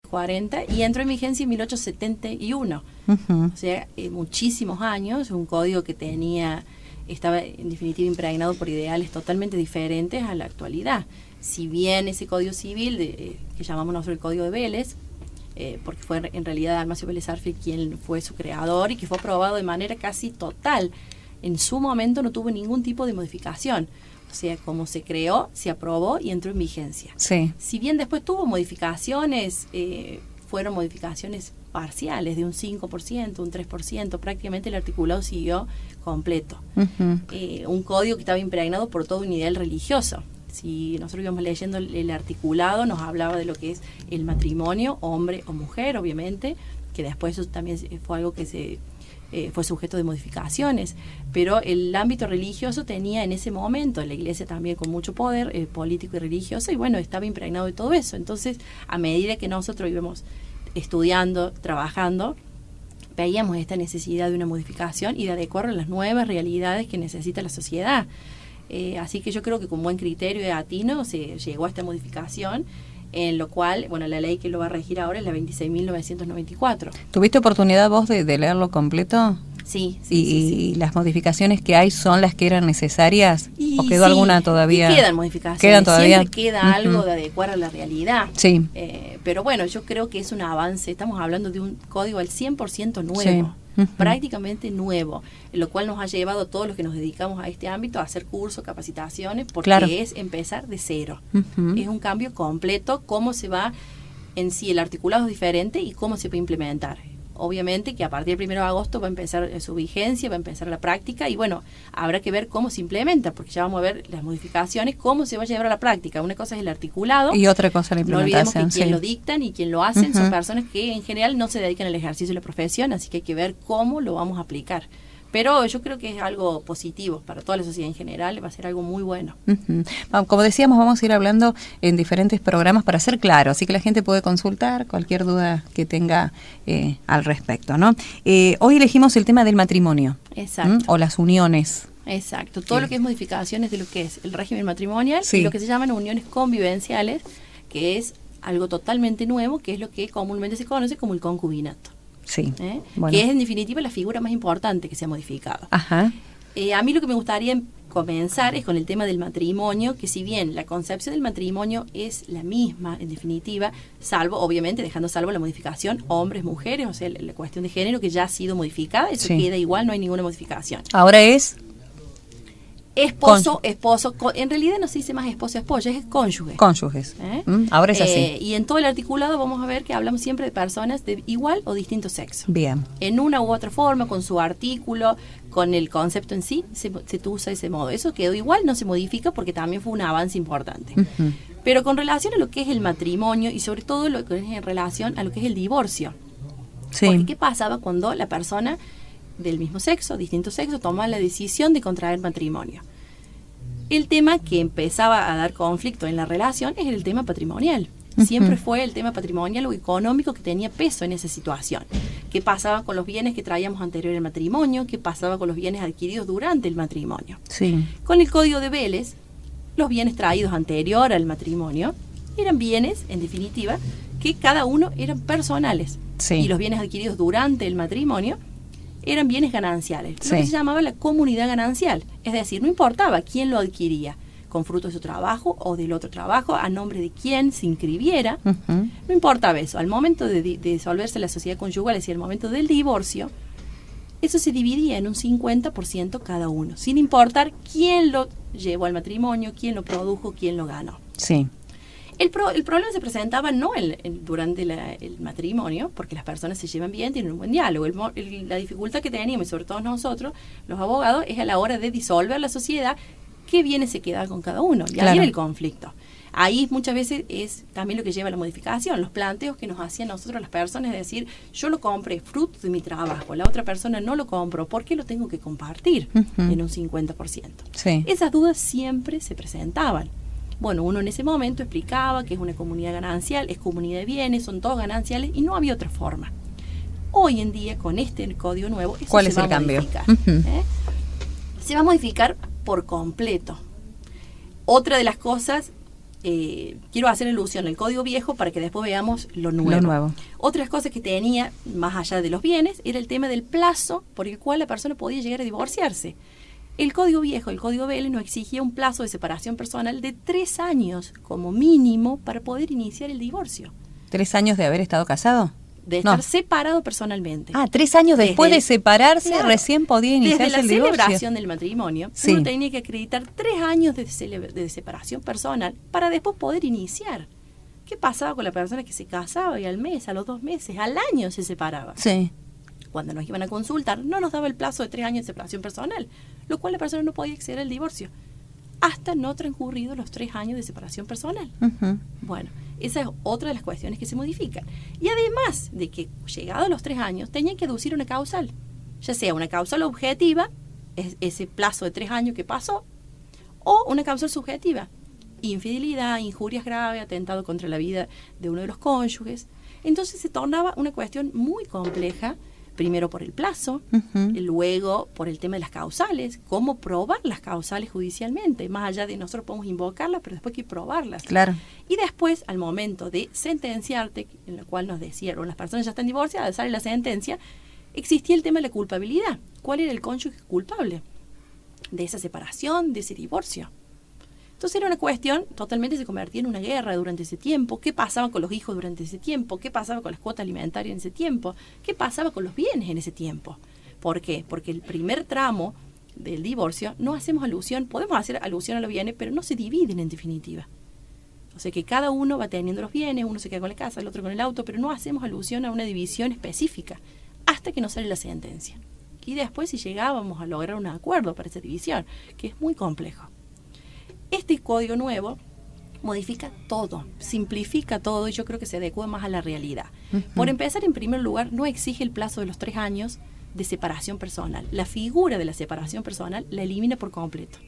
40 y entró en vigencia en 1871. O sea, muchísimos años, un código que estaba en definitiva impregnado por ideales totalmente diferentes a la actualidad. Si bien ese código civil, que llamamos nosotros el Código de Vélez, porque fue en realidad Dalmacio Vélez Sarsfield quien fue su creador y que fue aprobado de manera casi total, en su momento no tuvo ningún tipo de modificación. O sea, como se creó, se aprobó y entró en vigencia. Sí. Si bien después tuvo modificaciones, fueron modificaciones parciales de un 5%, un 3%, prácticamente el articulado siguió completo. Un código que estaba impregnado por todo un ideal religioso. Si nosotros íbamos leyendo el articulado, nos hablaba de lo que es el matrimonio, hombre o mujer, obviamente, que después eso también fue algo que fue sujeto de modificaciones, pero el ámbito religioso tenía en ese momento, la iglesia también con mucho poder político y religioso, y bueno, estaba impregnado de todo eso. Entonces, a medida que nosotros íbamos estudiando, trabajando, veíamos esta necesidad de una modificación y de adecuar a las nuevas realidades que necesita la sociedad. Así que yo creo que con buen criterio de atino se llegó a esta modificación, en lo cual, bueno, la ley que lo va a regir ahora es la 26.994. ¿Tuviste oportunidad vos de leerlo completo? Sí. ¿Y las modificaciones que hay son las que eran necesarias? ¿O quedó alguna todavía? Y quedan modificaciones. ¿Quedan todavía? Siempre queda algo de adecuar a la realidad. Sí. Pero bueno, yo creo que es un avance. Estamos hablando de un código al 100% nuevo. Sí. Prácticamente nuevo, lo cual nos ha llevado a todos los que nos dedicamos a este ámbito a hacer cursos, capacitaciones, porque claro, es empezar de cero. Es un cambio completo, cómo se va en sí, el articulado es diferente y cómo se puede implementar. Obviamente que a partir del 1 de agosto va a empezar su vigencia, va a empezar la práctica y bueno, habrá que ver cómo se implementa, porque ya vamos a ver las modificaciones, cómo se va a llevar a la práctica. Una cosa es el articulado y otra cosa la implementación. No olvidemos que quien lo dictan y quien lo hacen son personas que en general no se dedican al ejercicio de la profesión, así que hay que ver cómo lo vamos a aplicar. Pero yo creo que es algo positivo para toda la sociedad en general, va a ser algo muy bueno. Como decíamos, vamos a ir hablando en diferentes programas para ser claro, así que la gente puede consultar cualquier duda que tenga al respecto, ¿no? Hoy elegimos el tema del matrimonio. Exacto. O las uniones. Exacto, todo lo que es modificaciones de lo que es el régimen matrimonial sí, y lo que se llaman uniones convivenciales, que es algo totalmente nuevo, que es lo que comúnmente se conoce como el concubinato. Sí, bueno, que es en definitiva la figura más importante que se ha modificado. Ajá. A mí lo que me gustaría comenzar es con el tema del matrimonio, que si bien la concepción del matrimonio es la misma en definitiva, salvo, obviamente, dejando salvo la modificación hombres, mujeres, o sea, la cuestión de género que ya ha sido modificada, eso sí, queda igual, no hay ninguna modificación. Ahora es esposo, en realidad no se dice más esposo, esposa, es cónyuge. Cónyuges. Ahora es así. Y en todo el articulado vamos a ver que hablamos siempre de personas de igual o distinto sexo. Bien. En una u otra forma, con su artículo, con el concepto en sí, se usa de ese modo. Eso quedó igual, no se modifica porque también fue un avance importante. Pero con relación a lo que es el matrimonio y sobre todo lo que es en relación a lo que es el divorcio. Sí. Porque ¿qué pasaba cuando la persona del mismo sexo, distinto sexo, toma la decisión de contraer matrimonio? El tema que empezaba a dar conflicto en la relación es el tema patrimonial. Siempre fue el tema patrimonial o económico que tenía peso en esa situación. ¿Qué pasaba con los bienes que traíamos anterior al matrimonio? ¿Qué pasaba con los bienes adquiridos durante el matrimonio? Sí. Con el Código de Vélez, los bienes traídos anterior al matrimonio eran bienes, en definitiva, que cada uno eran personales. Sí. Y los bienes adquiridos durante el matrimonio eran bienes gananciales, sí, lo que se llamaba la comunidad ganancial. Es decir, no importaba quién lo adquiría, con fruto de su trabajo o del otro trabajo, a nombre de quién se inscribiera, no importaba eso. Al momento de disolverse la sociedad conyugal, es decir, al momento del divorcio, eso se dividía en un 50% cada uno, sin importar quién lo llevó al matrimonio, quién lo produjo, quién lo ganó. Sí. El problema se presentaba no durante el matrimonio, porque las personas se llevan bien, tienen un buen diálogo. La dificultad que teníamos, y sobre todo nosotros, los abogados, es a la hora de disolver la sociedad, qué bienes se queda con cada uno. Y ahí era el conflicto. Ahí muchas veces es también lo que lleva a la modificación, los planteos que nos hacían nosotros las personas, es decir, yo lo compré fruto de mi trabajo, la otra persona no lo compró, ¿por qué lo tengo que compartir en un 50%? Sí. Esas dudas siempre se presentaban. Bueno, uno en ese momento explicaba que es una comunidad ganancial, es comunidad de bienes, son todos gananciales y no había otra forma. Hoy en día, con este código nuevo, eso ¿cuál se es el cambio? Se va a modificar por completo. Otra de las cosas quiero hacer alusión al código viejo para que después veamos lo nuevo. Otras cosas que tenía, más allá de los bienes, era el tema del plazo por el cual la persona podía llegar a divorciarse. El código viejo, el código Vélez, nos exigía un plazo de separación personal de 3 años como mínimo para poder iniciar el divorcio. ¿3 años de haber estado casado? De estar separado personalmente. 3 años después de separarse, recién podía iniciarse el divorcio. Desde la celebración del matrimonio, uno tenía que acreditar 3 años de separación personal para después poder iniciar. ¿Qué pasaba con la persona que se casaba y al mes, a los 2 meses, al año se separaba? Sí. Cuando nos iban a consultar, no nos daba el plazo de 3 años de separación personal, lo cual la persona no podía acceder al divorcio hasta no transcurridos los 3 años de separación personal. Bueno, esa es otra de las cuestiones que se modifican. Y además de que, llegado a los 3 años, tenían que aducir una causal, ya sea una causal objetiva, ese plazo de 3 años que pasó, o una causal subjetiva, infidelidad, injurias graves, atentado contra la vida de uno de los cónyuges. Entonces se tornaba una cuestión muy compleja, primero por el plazo, luego por el tema de las causales, cómo probar las causales judicialmente, más allá de nosotros podemos invocarlas, pero después hay que probarlas. Claro. Y después, al momento de sentenciarte, en lo cual nos decían, las personas ya están divorciadas, sale la sentencia, existía el tema de la culpabilidad. ¿Cuál era el cónyuge culpable de esa separación, de ese divorcio? Entonces era una cuestión, totalmente se convertía en una guerra durante ese tiempo. ¿Qué pasaba con los hijos durante ese tiempo? ¿Qué pasaba con las cuotas alimentarias en ese tiempo? ¿Qué pasaba con los bienes en ese tiempo? ¿Por qué? Porque el primer tramo del divorcio no hacemos alusión, podemos hacer alusión a los bienes, pero no se dividen en definitiva. O sea que cada uno va teniendo los bienes, uno se queda con la casa, el otro con el auto, pero no hacemos alusión a una división específica hasta que nos sale la sentencia. Y después si llegábamos a lograr un acuerdo para esa división, que es muy complejo. Este código nuevo modifica todo, simplifica todo y yo creo que se adecua más a la realidad. Por empezar, en primer lugar, no exige el plazo de los 3 años de separación personal. La figura de la separación personal la elimina por completo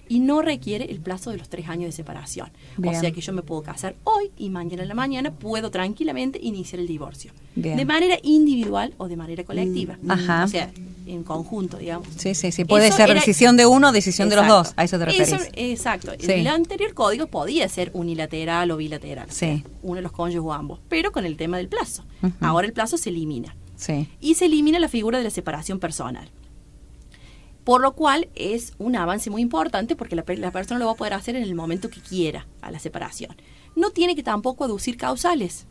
y no requiere el plazo de los 3 años de separación. Bien. O sea que yo me puedo casar hoy y mañana en la mañana puedo tranquilamente iniciar el divorcio. Bien. De manera individual o de manera colectiva. Ajá. O sea, en conjunto, digamos. Sí. Puede ser decisión de uno o decisión de los dos. A eso te referís. Exacto. Sí. El anterior código podía ser unilateral o bilateral. Sí. Uno de los cónyuges o ambos. Pero con el tema del plazo. Ahora el plazo se elimina. Sí. Y se elimina la figura de la separación personal. Por lo cual es un avance muy importante porque la persona lo va a poder hacer en el momento que quiera a la separación. No tiene que tampoco aducir causales,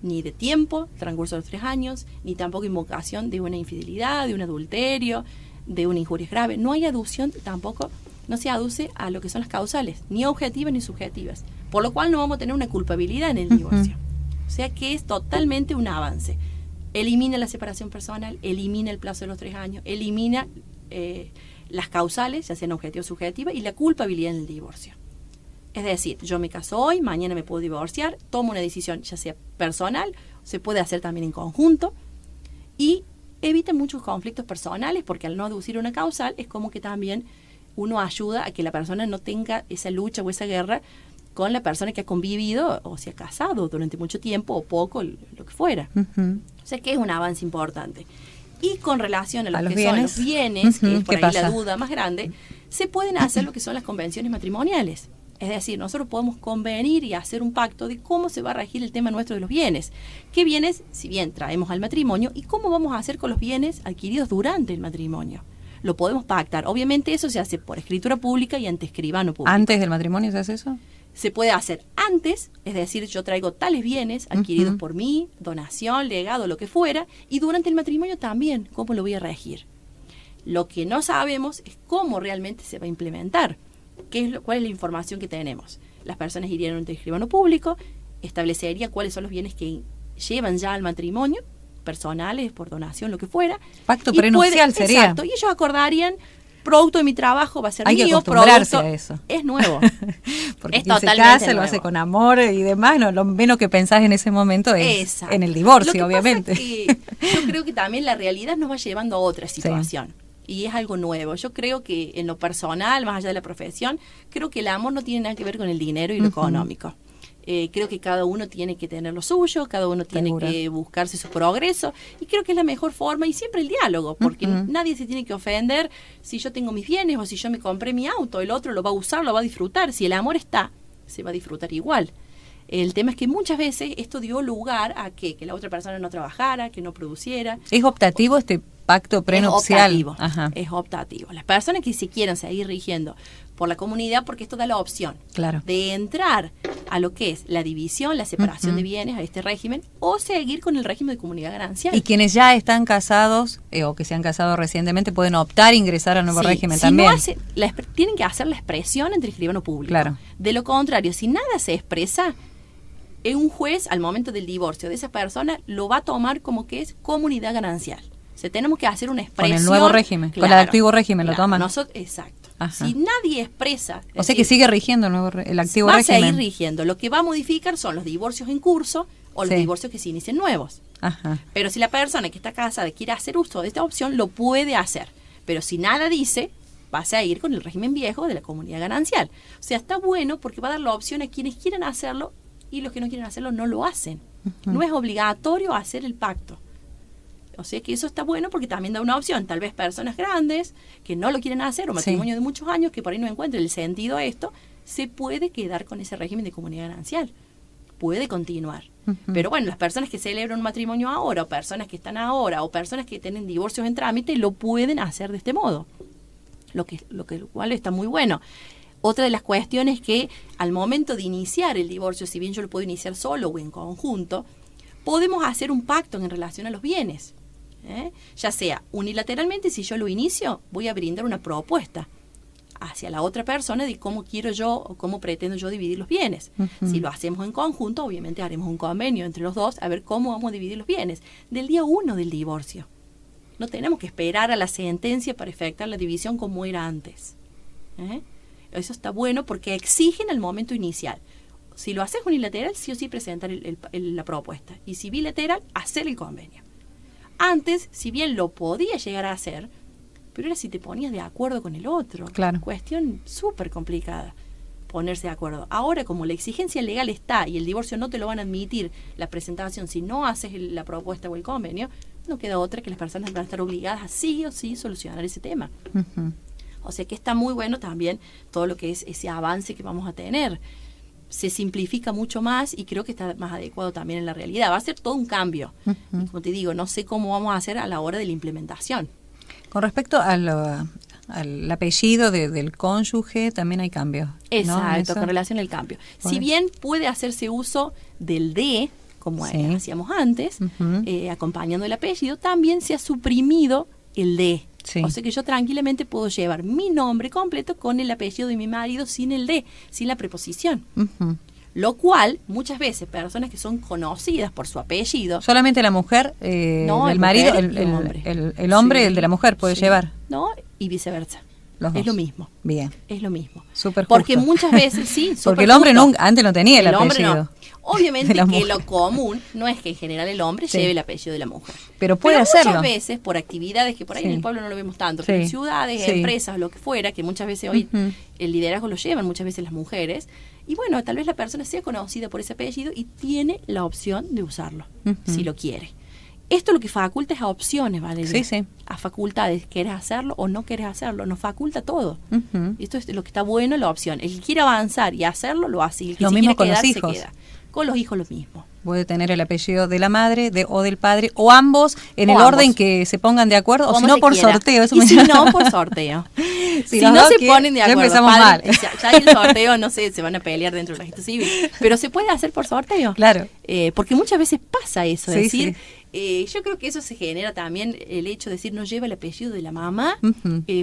ni de tiempo, transcurso de los 3 años, ni tampoco invocación de una infidelidad, de un adulterio, de una injuria grave. No hay aducción tampoco, no se aduce a lo que son las causales, ni objetivas ni subjetivas. Por lo cual no vamos a tener una culpabilidad en el divorcio. O sea que es totalmente un avance. Elimina la separación personal, elimina el plazo de los 3 años, elimina las causales, ya sean objetivas o subjetivas, y la culpabilidad en el divorcio. Es decir, yo me caso hoy, mañana me puedo divorciar, tomo una decisión ya sea personal, se puede hacer también en conjunto, y evita muchos conflictos personales, porque al no aducir una causal, es como que también uno ayuda a que la persona no tenga esa lucha o esa guerra con la persona que ha convivido o se ha casado durante mucho tiempo o poco, lo que fuera. O sea que es un avance importante. Y con relación a lo que son los bienes, que es por ahí pasa? la duda más grande, se pueden hacer lo que son las convenciones matrimoniales. Es decir, nosotros podemos convenir y hacer un pacto de cómo se va a regir el tema nuestro de los bienes. ¿Qué bienes, si bien traemos al matrimonio, y cómo vamos a hacer con los bienes adquiridos durante el matrimonio? Lo podemos pactar. Obviamente eso se hace por escritura pública y ante escribano público. ¿Antes del matrimonio se hace eso? Se puede hacer antes, es decir, yo traigo tales bienes adquiridos por mí, donación, legado, lo que fuera, y durante el matrimonio también, ¿cómo lo voy a regir? Lo que no sabemos es cómo realmente se va a implementar, cuál es la información que tenemos. Las personas irían ante el escribano público, establecería cuáles son los bienes que llevan ya al matrimonio, personales, por donación, lo que fuera. Pacto prenupcial sería. Exacto, y ellos acordarían, producto de mi trabajo va a ser Hay mío, que acostumbrarse producto, a eso. Es nuevo. Porque es quien totalmente se casa nuevo. lo hace con amor y demás, no, lo menos que pensás en ese momento es Exacto. en el divorcio, Lo que obviamente. pasa es que yo creo que también la realidad nos va llevando a otra situación. Y es algo nuevo. Yo creo que en lo personal, más allá de la profesión, creo que el amor no tiene nada que ver con el dinero y lo económico. Creo que cada uno tiene que tener lo suyo, cada uno tiene que buscarse su progreso, y creo que es la mejor forma, y siempre el diálogo, porque nadie se tiene que ofender si yo tengo mis bienes o si yo me compré mi auto, el otro lo va a usar, lo va a disfrutar. Si el amor está, se va a disfrutar igual. El tema es que muchas veces esto dio lugar a que la otra persona no trabajara, que no produciera. ¿Es optativo este pacto prenupcial? Es optativo. Ajá. Es optativo. Las personas que se quieran seguir rigiendo por la comunidad, porque esto da la opción de entrar a lo que es la división, la separación de bienes, a este régimen, o seguir con el régimen de comunidad ganancial. Y quienes ya están casados o que se han casado recientemente pueden optar a ingresar al nuevo régimen también. No tienen que hacer la expresión ante el escribano público. Claro. De lo contrario, si nada se expresa, un juez al momento del divorcio de esa persona lo va a tomar como que es comunidad ganancial. O sea, tenemos que hacer una expresión. Con el nuevo régimen, con el activo régimen lo toman. Exacto. Ajá. Si nadie expresa... O sea que sigue rigiendo el activo régimen. Va a seguir rigiendo. Lo que va a modificar son los divorcios en curso o los divorcios que se inicien nuevos. Ajá. Pero si la persona que está casada quiere hacer uso de esta opción, lo puede hacer. Pero si nada dice, va a seguir con el régimen viejo de la comunidad ganancial. O sea, está bueno porque va a dar la opción a quienes quieran hacerlo y los que no quieren hacerlo no lo hacen. No es obligatorio hacer el pacto. O sea que eso está bueno porque también da una opción. Tal vez personas grandes que no lo quieren hacer o matrimonio de muchos años que por ahí no encuentren el sentido de esto, se puede quedar con ese régimen de comunidad ganancial. Puede continuar. Pero bueno, las personas que celebran un matrimonio ahora, o personas que están ahora, o personas que tienen divorcios en trámite, lo pueden hacer de este modo. Lo cual está muy bueno. Otra de las cuestiones que al momento de iniciar el divorcio, si bien yo lo puedo iniciar solo o en conjunto, podemos hacer un pacto en relación a los bienes. Ya sea unilateralmente, si yo lo inicio, voy a brindar una propuesta hacia la otra persona de cómo quiero yo o cómo pretendo yo dividir los bienes. Si lo hacemos en conjunto, obviamente haremos un convenio entre los dos a ver cómo vamos a dividir los bienes. Del día 1 del divorcio. No tenemos que esperar a la sentencia para efectuar la división como era antes. Eso está bueno porque exigen al momento inicial. Si lo haces unilateral, sí o sí presentar la propuesta. Y si bilateral, hacer el convenio. Antes, si bien lo podía llegar a hacer, pero era si te ponías de acuerdo con el otro. Claro. Cuestión súper complicada, ponerse de acuerdo. Ahora, como la exigencia legal está y el divorcio no te lo van a admitir la presentación si no haces la propuesta o el convenio, no queda otra que las personas van a estar obligadas a sí o sí solucionar ese tema. O sea que está muy bueno también todo lo que es ese avance que vamos a tener. Se simplifica mucho más y creo que está más adecuado también en la realidad. Va a ser todo un cambio. Y como te digo, no sé cómo vamos a hacer a la hora de la implementación. Con respecto al apellido del cónyuge, también hay cambios. Exacto, con relación al cambio. Si bien puede hacerse uso del de, como hacíamos antes, acompañando el apellido, también se ha suprimido el de. Sí. O sea que yo tranquilamente puedo llevar mi nombre completo con el apellido de mi marido sin el de, sin la preposición. Lo cual, muchas veces, personas que son conocidas por su apellido... ¿Solamente la mujer, el marido, el hombre, el de la mujer puede llevar? No, y viceversa. Los dos. Es lo mismo. Bien. Es lo mismo. Súper justo. Porque muchas veces, porque el hombre antes no tenía el apellido. No. Obviamente que lo común no es que en general el hombre lleve el apellido de la mujer. Pero puede hacerlo. Muchas veces, por actividades que por ahí en el pueblo no lo vemos tanto, pero en ciudades, empresas, lo que fuera, que muchas veces hoy el liderazgo lo llevan muchas veces las mujeres, y bueno, tal vez la persona sea conocida por ese apellido y tiene la opción de usarlo, si lo quiere. Esto lo que faculta es a opciones, ¿vale? Sí. A facultades. ¿Querés hacerlo o no querés hacerlo? Nos faculta todo. Esto es lo que está bueno, la opción. El que quiera avanzar y hacerlo, lo hace. Y el que lo se mismo quiere con quedar, los hijos. se queda. Con los hijos lo mismo. Puede tener el apellido de la madre o del padre, o ambos, en el orden que se pongan de acuerdo, o si no por sorteo. Eso si no, por sorteo. si no se ponen de acuerdo, empezamos mal. Ya el sorteo, no sé, se van a pelear dentro del registro civil. Pero se puede hacer por sorteo. Claro. Porque muchas veces pasa eso, es decir... yo creo que eso se genera también el hecho de decir no lleva el apellido de la mamá,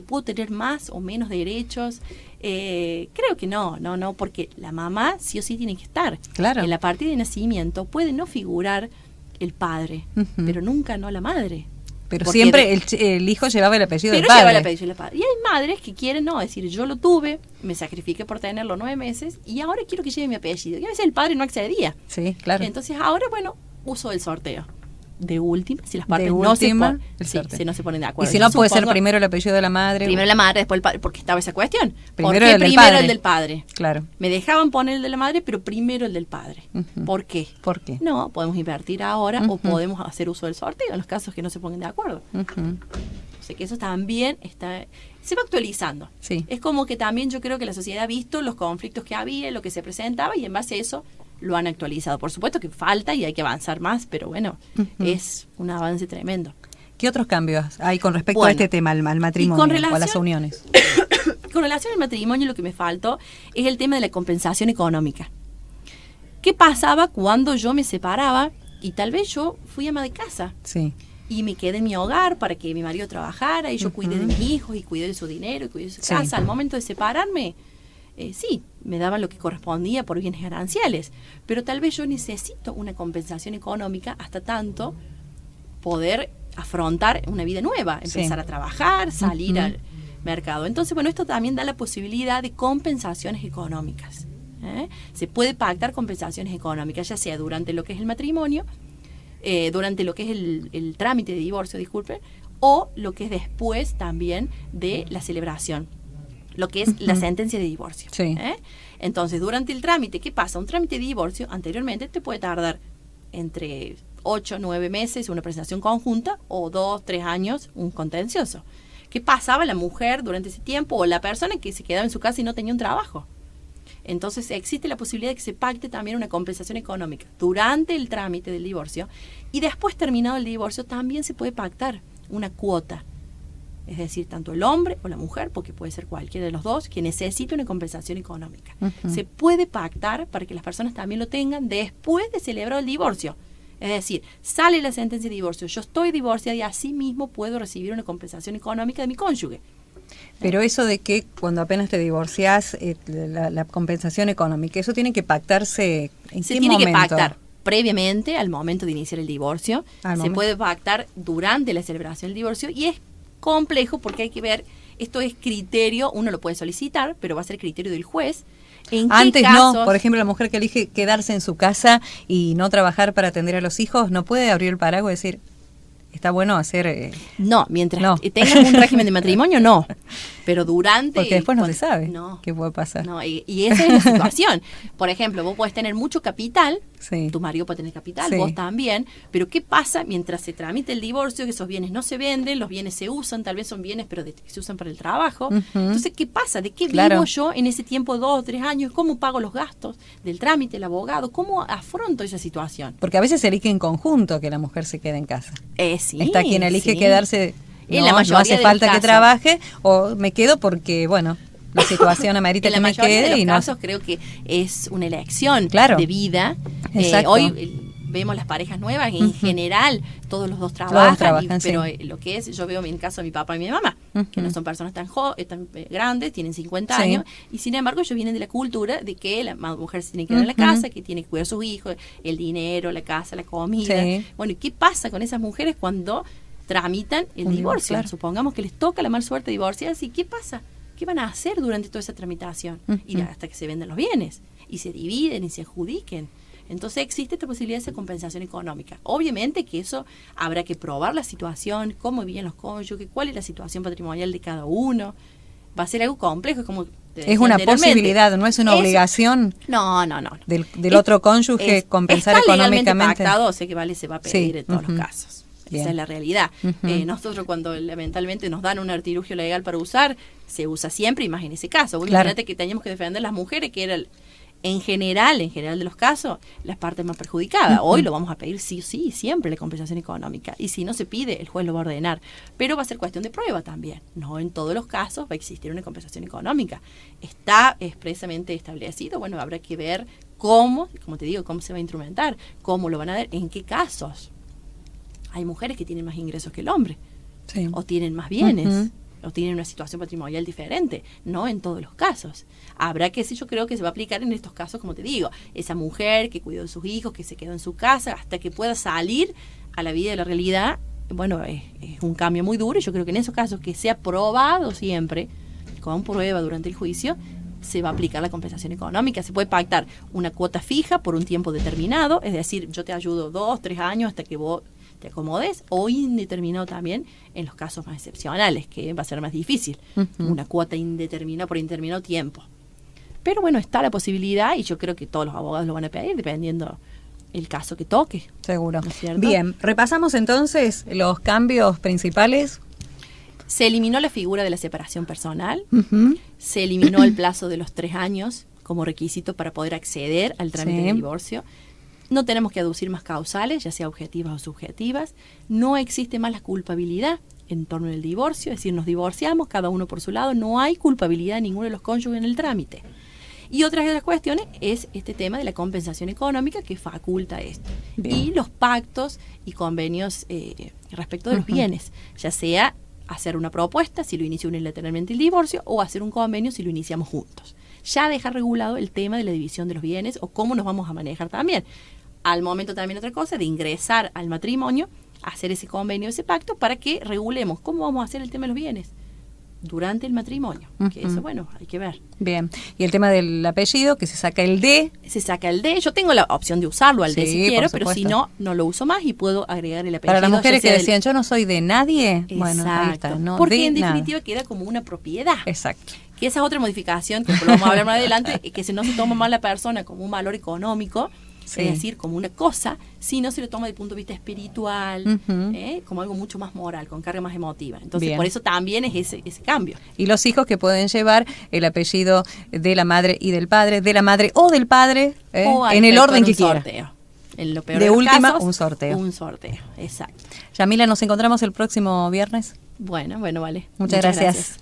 puedo tener más o menos derechos. Creo que no, porque la mamá sí o sí tiene que estar. Claro. En la partida de nacimiento puede no figurar el padre, pero nunca no la madre. Pero siempre el hijo llevaba el apellido del padre. Pero lleva el apellido del padre. Y hay madres que quieren, decir, yo lo tuve, me sacrifiqué por tenerlo 9 meses y ahora quiero que lleve mi apellido. Y a veces el padre no accedía. Sí, claro. Entonces ahora, uso el sorteo. De última, si las partes no se ponen de acuerdo. Y si no, puede ser primero el apellido de la madre. Primero la madre, después el padre, porque estaba esa cuestión. Primero el del padre. Claro. Me dejaban poner el de la madre, pero primero el del padre. ¿Por qué? ¿Por qué? No, podemos invertir ahora o podemos hacer uso del sorteo en los casos que no se pongan de acuerdo. que eso también se va actualizando. Sí. Es como que también yo creo que la sociedad ha visto los conflictos que había, lo que se presentaba, y en base a eso lo han actualizado. Por supuesto que falta y hay que avanzar más, pero bueno, es un avance tremendo. ¿Qué otros cambios hay con respecto a este tema, al matrimonio o a las uniones? Con relación al matrimonio, lo que me faltó es el tema de la compensación económica. ¿Qué pasaba cuando yo me separaba y tal vez yo fui ama de casa? Sí. Y me quedé en mi hogar para que mi marido trabajara y yo cuidé de mis hijos y cuidé de su dinero y cuidé de su casa. Al momento de separarme, sí, me daban lo que correspondía por bienes gananciales, pero tal vez yo necesito una compensación económica hasta tanto poder afrontar una vida nueva, empezar a trabajar, salir al mercado. Entonces, bueno, esto también da la posibilidad de compensaciones económicas. Se puede pactar compensaciones económicas, ya sea durante lo que es el matrimonio, durante lo que es el trámite de divorcio, disculpe, o lo que es después también de la celebración, lo que es la sentencia de divorcio. Sí. Entonces, durante el trámite, ¿qué pasa? Un trámite de divorcio anteriormente te puede tardar entre 8 o 9 meses una presentación conjunta o 2, 3 años un contencioso. ¿Qué pasaba la mujer durante ese tiempo o la persona que se quedaba en su casa y no tenía un trabajo? Entonces existe la posibilidad de que se pacte también una compensación económica durante el trámite del divorcio, y después, terminado el divorcio, también se puede pactar una cuota. Es decir, tanto el hombre o la mujer, porque puede ser cualquiera de los dos, que necesite una compensación económica. Se puede pactar para que las personas también lo tengan después de celebrar el divorcio. Es decir, sale la sentencia de divorcio, yo estoy divorciada y así mismo puedo recibir una compensación económica de mi cónyuge. Pero eso de que cuando apenas te divorciás, la compensación económica, ¿eso tiene que pactarse en Se qué tiene momento? que pactar previamente al momento de iniciar el divorcio. Se puede pactar durante la celebración del divorcio y es complejo porque hay que ver, esto es criterio, uno lo puede solicitar, pero va a ser criterio del juez. Antes no, por ejemplo, la mujer que elige quedarse en su casa y no trabajar para atender a los hijos, ¿no puede abrir el paraguas y decir, está bueno hacer...? No, mientras tengas un régimen de matrimonio, no. Pero durante... Porque después no se sabe qué puede pasar. No, y esa es la situación. Por ejemplo, vos podés tener mucho capital, tu marido puede tener capital, vos también, pero ¿qué pasa mientras se tramite el divorcio? Que esos bienes no se venden, los bienes se usan, tal vez son bienes, pero que se usan para el trabajo. Entonces, ¿qué pasa? ¿De qué vivo yo en ese tiempo, 2 o 3 años? ¿Cómo pago los gastos del trámite, el abogado? ¿Cómo afronto esa situación? Porque a veces se elige en conjunto que la mujer se quede en casa. Sí. Está quien elige quedarse... No hace falta que trabaje, o me quedo porque, bueno, la situación amerita que me quede. En los y casos creo que es una elección de vida. Exacto. Hoy vemos las parejas nuevas, en general todos los dos trabajan, pero lo que es, yo veo en el caso de mi papá y mi mamá, que no son personas tan grandes, tienen 50 años, y sin embargo ellos vienen de la cultura de que la mujer se tiene que quedar en la casa, que tiene que cuidar a sus hijos, el dinero, la casa, la comida. Bueno, ¿y qué pasa con esas mujeres cuando tramitan el divorcio? Supongamos que les toca la mala suerte de divorciarse, ¿y qué pasa? ¿Qué van a hacer durante toda esa tramitación? Y hasta que se venden los bienes, y se dividen, y se adjudiquen. Entonces existe esta posibilidad de esa compensación económica. Obviamente que eso habrá que probar la situación, cómo viven los cónyuges, cuál es la situación patrimonial de cada uno. Va a ser algo complejo, como es una posibilidad, no es una obligación. No. Del otro cónyuge compensar económicamente. Está legalmente pactado, o sea que se va a pedir en todos los casos. Bien. Esa es la realidad. Nosotros cuando lamentablemente nos dan un artilugio legal para usar, se usa siempre, y más en ese caso. Imagínate que teníamos que defender a las mujeres, que era en general de los casos, las partes más perjudicadas. Hoy lo vamos a pedir sí, siempre la compensación económica. Y si no se pide, el juez lo va a ordenar. Pero va a ser cuestión de prueba también. No en todos los casos va a existir una compensación económica. Está expresamente establecido. Bueno, habrá que ver cómo te digo, cómo se va a instrumentar, cómo lo van a dar, en qué casos. Hay mujeres que tienen más ingresos que el hombre, o tienen más bienes, o tienen una situación patrimonial diferente. No en todos los casos. Habrá que, yo creo que se va a aplicar en estos casos, como te digo, esa mujer que cuidó de sus hijos, que se quedó en su casa hasta que pueda salir a la vida de la realidad. Bueno, es un cambio muy duro, y yo creo que en esos casos que sea probado siempre, con prueba durante el juicio, se va a aplicar la compensación económica. Se puede pactar una cuota fija por un tiempo determinado, es decir, yo te ayudo 2, 3 años hasta que vos te acomodes, o indeterminado también en los casos más excepcionales, que va a ser más difícil, una cuota indeterminada por indeterminado tiempo. Pero bueno, está la posibilidad, y yo creo que todos los abogados lo van a pedir dependiendo el caso que toque. Seguro. ¿No es cierto? Bien, repasamos entonces los cambios principales. Se eliminó la figura de la separación personal, Ujú. se eliminó el plazo de los 3 años como requisito para poder acceder al trámite Sí. de divorcio. No tenemos que aducir más causales, ya sea objetivas o subjetivas. No existe más la culpabilidad en torno al divorcio, es decir, nos divorciamos, cada uno por su lado, no hay culpabilidad de ninguno de los cónyuges en el trámite. Y otra de las cuestiones es este tema de la compensación económica que faculta esto. Bien. Y los pactos y convenios respecto de los bienes, ya sea hacer una propuesta si lo inicia unilateralmente el divorcio o hacer un convenio si lo iniciamos juntos. Ya deja regulado el tema de la división de los bienes o cómo nos vamos a manejar también. Al momento también otra cosa, de ingresar al matrimonio, hacer ese convenio, ese pacto, para que regulemos cómo vamos a hacer el tema de los bienes durante el matrimonio. Que eso, bueno, hay que ver. Bien. Y el tema del apellido, que se saca el D. Se saca el D. Yo tengo la opción de usarlo al D Sí, si por quiero, pero supuesto. si no, no lo uso más y puedo agregar el apellido. Para las mujeres ya que sea decían, yo no soy de nadie. Exacto. Bueno, ahí está. No, porque de en nada. definitiva queda como una propiedad. Exacto. Que esa es otra modificación, que lo vamos a hablar más adelante, que no se toma más la persona como un valor económico, Sí. es decir, como una cosa, sino se lo toma desde el punto de vista espiritual, Ujú. como algo mucho más moral, con carga más emotiva. Entonces, Bien. por eso también es ese cambio. Y los hijos que pueden llevar el apellido de la madre y del padre, de la madre o del padre, O en el efectuar orden un que quiera. sorteo. En lo peor De los última, casos, un sorteo. Un sorteo, exacto. Yamila, nos encontramos el próximo viernes. Bueno, vale. Muchas gracias.